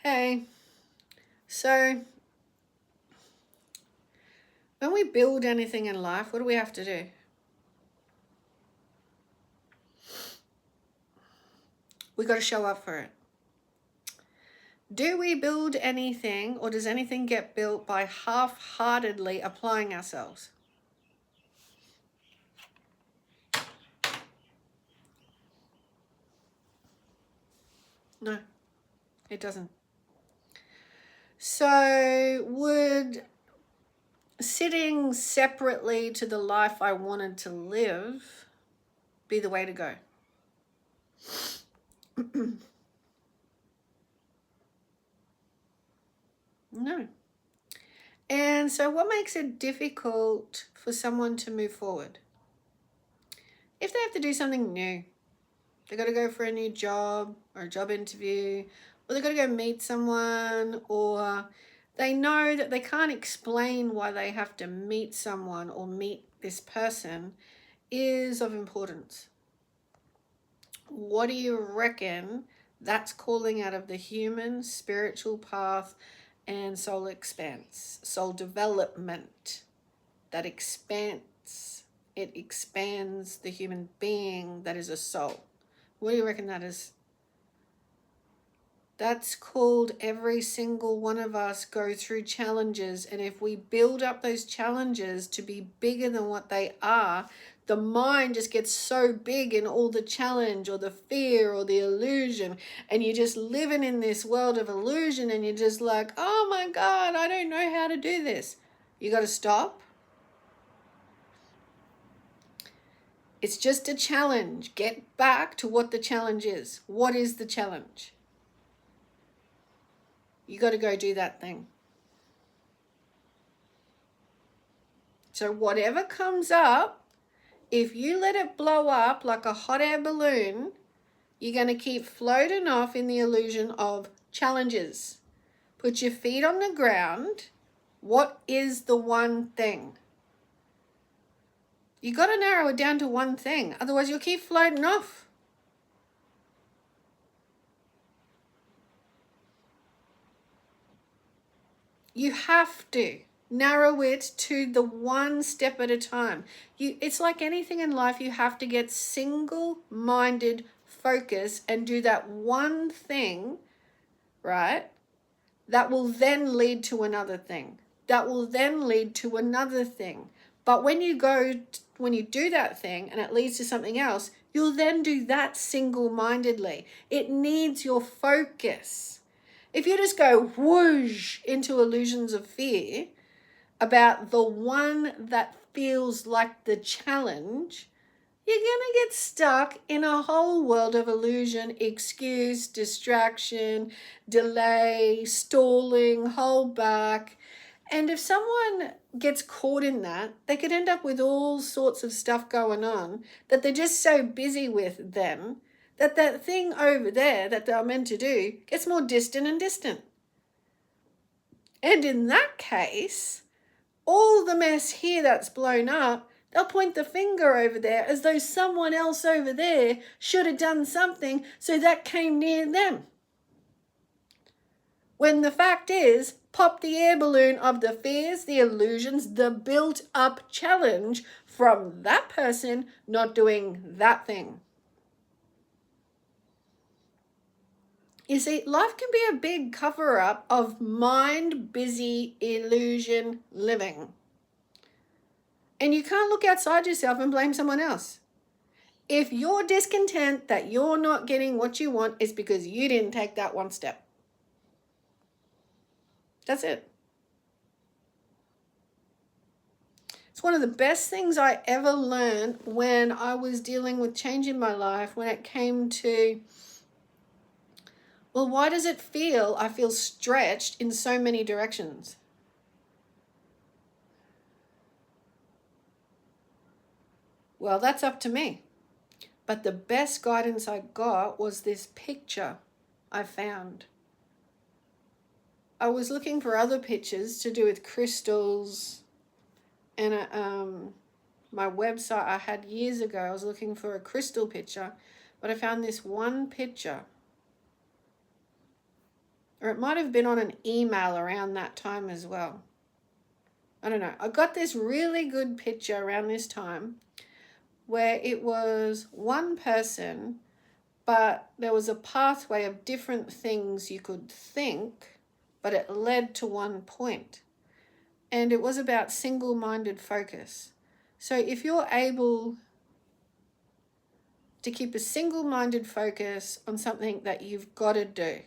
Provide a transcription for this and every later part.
Hey, so when we build anything in life, what do we have to do? We got to show up for it. Do we build anything, or does anything get built by half-heartedly applying ourselves? No, it doesn't. So would sitting separately to the life I wanted to live be the way to go? No. And so what makes it difficult for someone to move forward? If they have to do something new, they got to go for a new job or a job interview, or they got to go meet someone, or they know that they can't explain why they have to meet someone or meet this person is of importance. What do you reckon that's calling out of the human spiritual path and soul expanse, soul development? That expands, it expands the human being that is a soul. What do you reckon that is? That's called every single one of us go through challenges. And if we build up those challenges to be bigger than what they are, the mind just gets so big in all the challenge or the fear or the illusion. And you're just living in this world of illusion and you're just like, oh my God, I don't know how to do this. You got to stop. It's just a challenge. Get back to what the challenge is. What is the challenge? You got to go do that thing. So whatever comes up, if you let it blow up like a hot air balloon, you're going to keep floating off in the illusion of challenges. Put your feet on the ground. What is the one thing? You got to narrow it down to one thing. Otherwise, you'll keep floating off. You have to narrow it to the one step at a time. It's like anything in life, you have to get single-minded focus and do that one thing, right? That will then lead to another thing. That will then lead to another thing. But when you do that thing and it leads to something else, you'll then do that single-mindedly. It needs your focus. If you just go whoosh into illusions of fear about the one that feels like the challenge, you're going to get stuck in a whole world of illusion, excuse, distraction, delay, stalling, hold back. And if someone gets caught in that, they could end up with all sorts of stuff going on that they're just so busy with them that thing over there that they're meant to do gets more distant and distant. And in that case, all the mess here that's blown up, they'll point the finger over there as though someone else over there should have done something so that came near them. When the fact is, pop the air balloon of the fears, the illusions, the built-up challenge from that person not doing that thing. You see, life can be a big cover-up of mind-busy illusion living. And you can't look outside yourself and blame someone else. If you're discontent that you're not getting what you want, it's because you didn't take that one step. That's it. It's one of the best things I ever learned when I was dealing with change in my life, when it came to, well, why does it feel I feel stretched in so many directions? Well, that's up to me. But the best guidance I got was this picture I found. I was looking for other pictures to do with crystals and my website I had years ago. I was looking for a crystal picture, but I found this one picture. or it might have been on an email around that time as well. I don't know. I got this really good picture around this time where it was one person, but there was a pathway of different things you could think, but it led to one point. And it was about single-minded focus. So if you're able to keep a single-minded focus on something that you've got to do,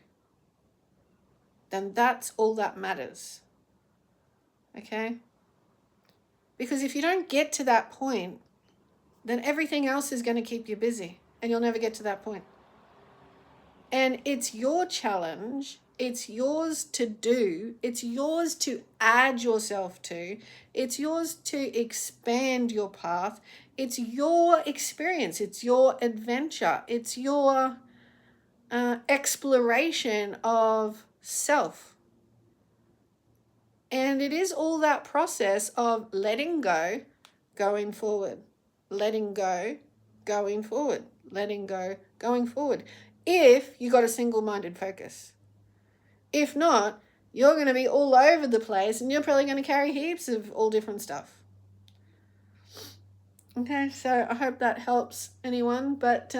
then that's all that matters. Okay? Because if you don't get to that point, then everything else is going to keep you busy and you'll never get to that point. And it's your challenge. It's yours to do. It's yours to add yourself to. It's yours to expand your path. It's your experience. It's your adventure. It's your exploration of self. And it is all that process of letting go, going forward. Letting go, going forward. Letting go, going forward. If you got a single-minded focus. If not, you're going to be all over the place and you're probably going to carry heaps of all different stuff. Okay, so I hope that helps anyone. But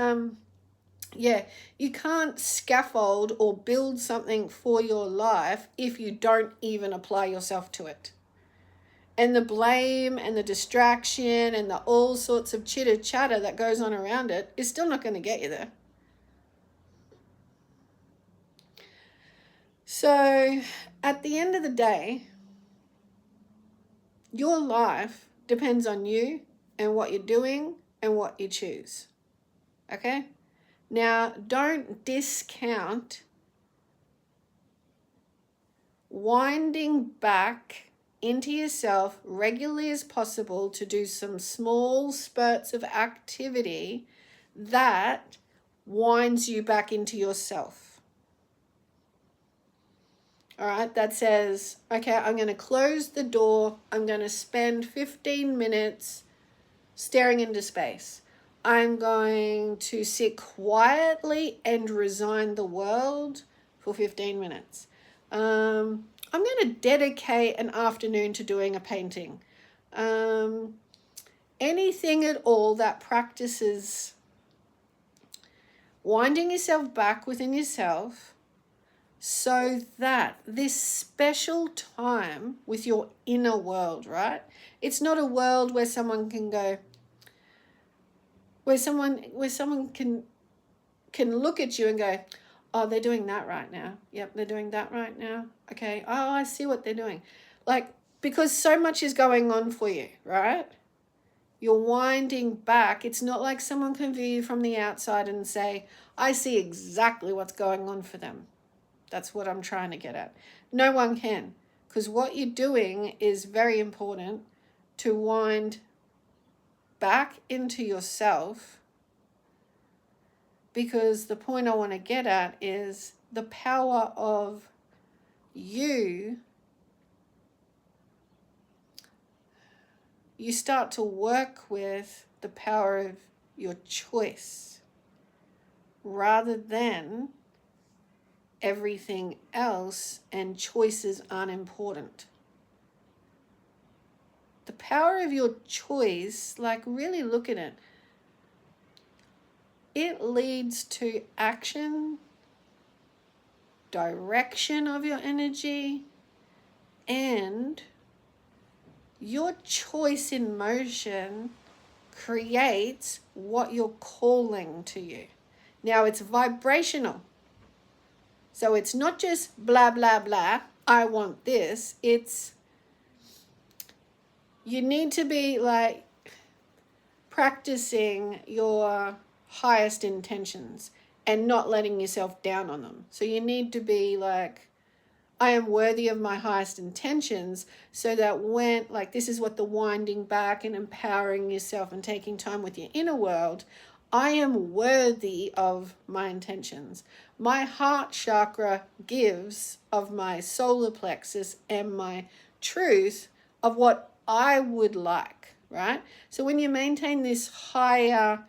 yeah, you can't scaffold or build something for your life if you don't even apply yourself to it. And the blame and the distraction and the all sorts of chitter chatter that goes on around it is still not going to get you there. So at the end of the day, your life depends on you and what you're doing and what you choose. Okay? Now, don't discount winding back into yourself regularly as possible to do some small spurts of activity that winds you back into yourself. All right, that says, okay, I'm going to close the door. I'm going to spend 15 minutes staring into space. I'm going to sit quietly and resign the world for 15 minutes. I'm going to dedicate an afternoon to doing a painting. Anything at all that practices winding yourself back within yourself so that this special time with your inner world, right? It's not a world where someone can go, where someone can look at you and go, oh, they're doing that right now. Yep, they're doing that right now. Okay, oh, I see what they're doing. Like, because so much is going on for you, right? You're winding back. It's not like someone can view you from the outside and say, I see exactly what's going on for them. That's what I'm trying to get at. No one can, because what you're doing is very important to wind back into yourself, because the point I want to get at is the power of you. You start to work with the power of your choice rather than everything else, and choices aren't important. The power of your choice, like really look at it. It leads to action, direction of your energy, and your choice in motion creates what you're calling to you. Now it's vibrational. So it's not just blah, blah, blah, I want this. It's, you need to be like practicing your highest intentions and not letting yourself down on them. So you need to be like, I am worthy of my highest intentions, so that when, like, this is what the winding back and empowering yourself and taking time with your inner world, I am worthy of my intentions. My heart chakra gives of my solar plexus and my truth of what I would like, right? So when you maintain this higher,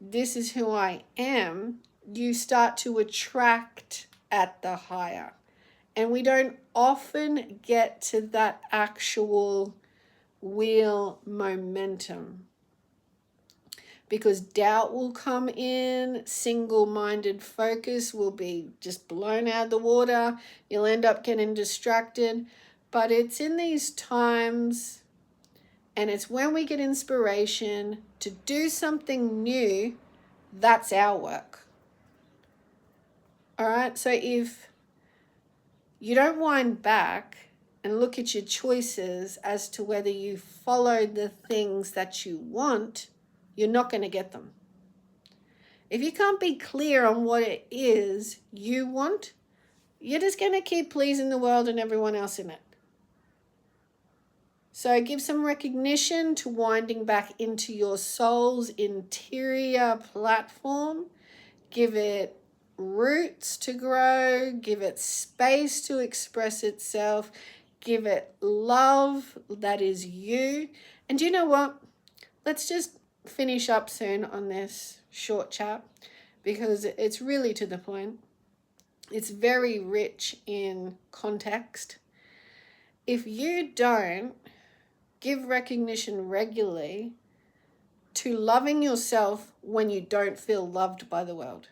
this is who I am, you start to attract at the higher. And we don't often get to that actual wheel momentum, because doubt will come in, single-minded focus will be just blown out of the water, you'll end up getting distracted. But it's in these times, and it's when we get inspiration to do something new, that's our work. All right, so if you don't wind back and look at your choices as to whether you follow the things that you want, you're not going to get them. If you can't be clear on what it is you want, you're just going to keep pleasing the world and everyone else in it. So give some recognition to winding back into your soul's interior platform. Give it roots to grow. Give it space to express itself. Give it love that is you. And do you know what? Let's just finish up soon on this short chat, because it's really to the point. It's very rich in context. If you don't give recognition regularly to loving yourself when you don't feel loved by the world.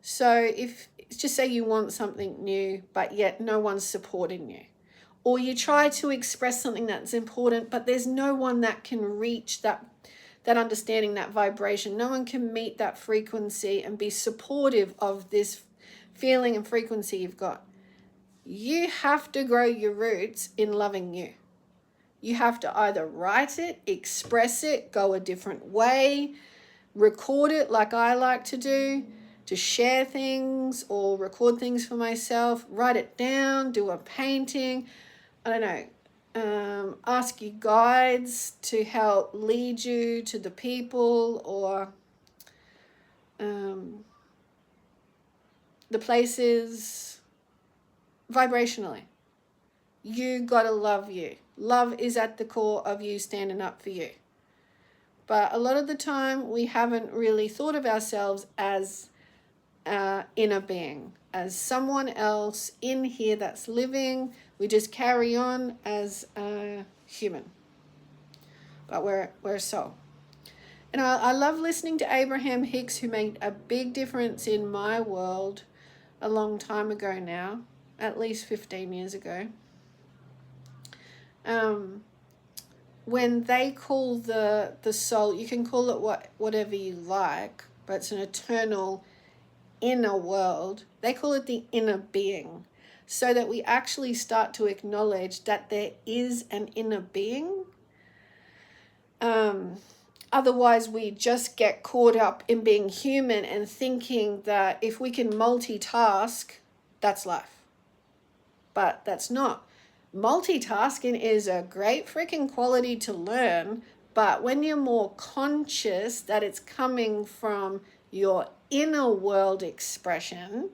So if, just say you want something new, but yet no one's supporting you. Or you try to express something that's important, but there's no one that can reach that understanding, that vibration. No one can meet that frequency and be supportive of this feeling and frequency you've got. You have to grow your roots in loving you. You have to either write it, express it, go a different way, record it like I like to do, to share things or record things for myself, write it down, do a painting, I don't know, ask your guides to help lead you to the people or the places vibrationally. You gotta love you. Love is at the core of you standing up for you. But a lot of the time we haven't really thought of ourselves as inner being, as someone else in here that's living. We just carry on as a human, but we're a soul. And I love listening to Abraham Hicks, who made a big difference in my world a long time ago now, at least 15 years ago. When they call the soul, you can call it whatever you like, but it's an eternal inner world. They call it the inner being, so that we actually start to acknowledge that there is an inner being. Otherwise, we just get caught up in being human and thinking that if we can multitask, that's life. But that's not. Multitasking is a great freaking quality to learn, but when you're more conscious that it's coming from your inner world expression,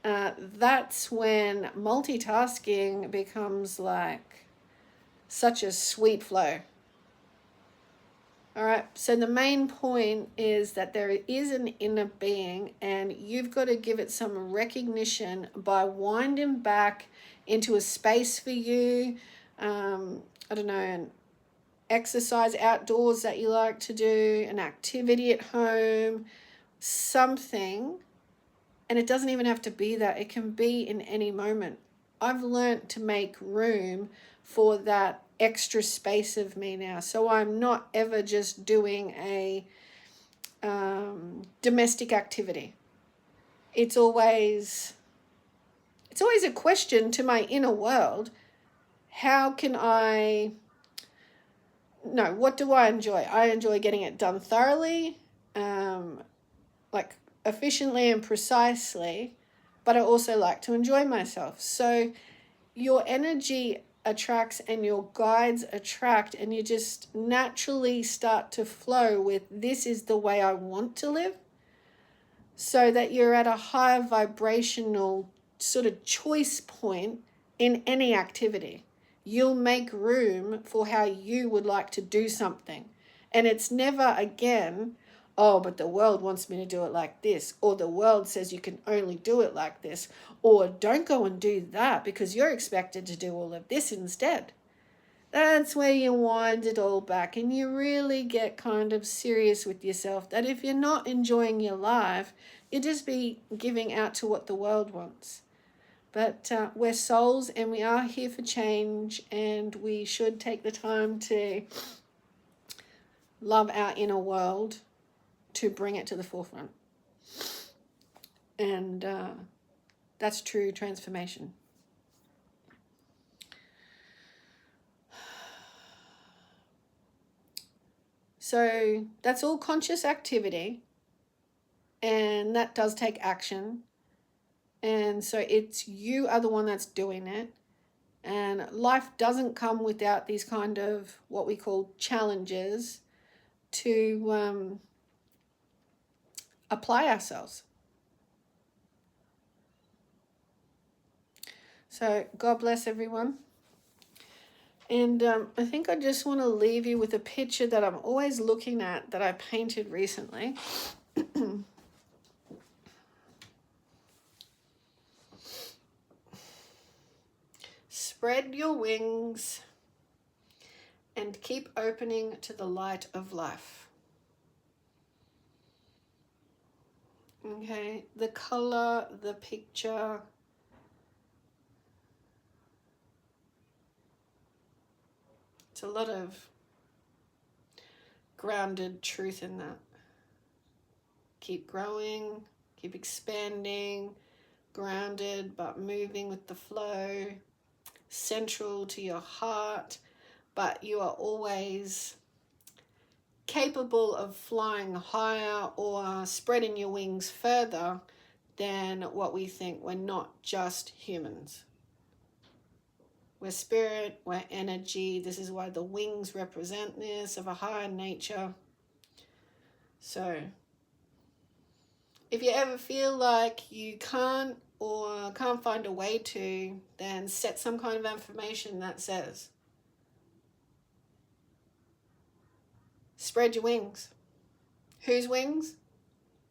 that's when multitasking becomes like such a sweet flow. All right, so the main point is that there is an inner being, and you've got to give it some recognition by winding back into a space for you. I don't know, an exercise outdoors that you like to do, an activity at home, something. And it doesn't even have to be that. It can be in any moment. I've learned to make room for that extra space of me now. So I'm not ever just doing a domestic activity. It's always a question to my inner world. How can what do I enjoy? I enjoy getting it done thoroughly, like efficiently and precisely, but I also like to enjoy myself. So your energy attracts and your guides attract, and you just naturally start to flow with, this is the way I want to live, so that you're at a higher vibrational sort of choice point in any activity. You'll make room for how you would like to do something. And it's never, again, oh, but the world wants me to do it like this, or the world says you can only do it like this, or don't go and do that because you're expected to do all of this instead. That's where you wind it all back and you really get kind of serious with yourself that if you're not enjoying your life, you just be giving out to what the world wants. But we're souls and we are here for change, and we should take the time to love our inner world to bring it to the forefront. And that's true transformation. So that's all conscious activity, and that does take action. And so it's you are the one that's doing it. And life doesn't come without these kind of what we call challenges to apply ourselves. So God bless everyone. And I think I just want to leave you with a picture that I'm always looking at that I painted recently. Spread your wings and keep opening to the light of life. Okay, the color, the picture. It's a lot of grounded truth in that. Keep growing, keep expanding, grounded but moving with the flow, central to your heart, but you are always capable of flying higher or spreading your wings further than what we think. We're not just humans. We're spirit, we're energy. This is why the wings represent this, of a higher nature. So if you ever feel like you can't or can't find a way to, then set some kind of affirmation that says, spread your wings. Whose wings?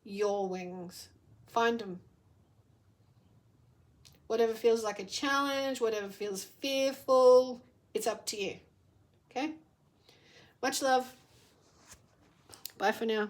Your wings. Find them. Whatever feels like a challenge, whatever feels fearful, it's up to you. Okay? Much love. Bye for now.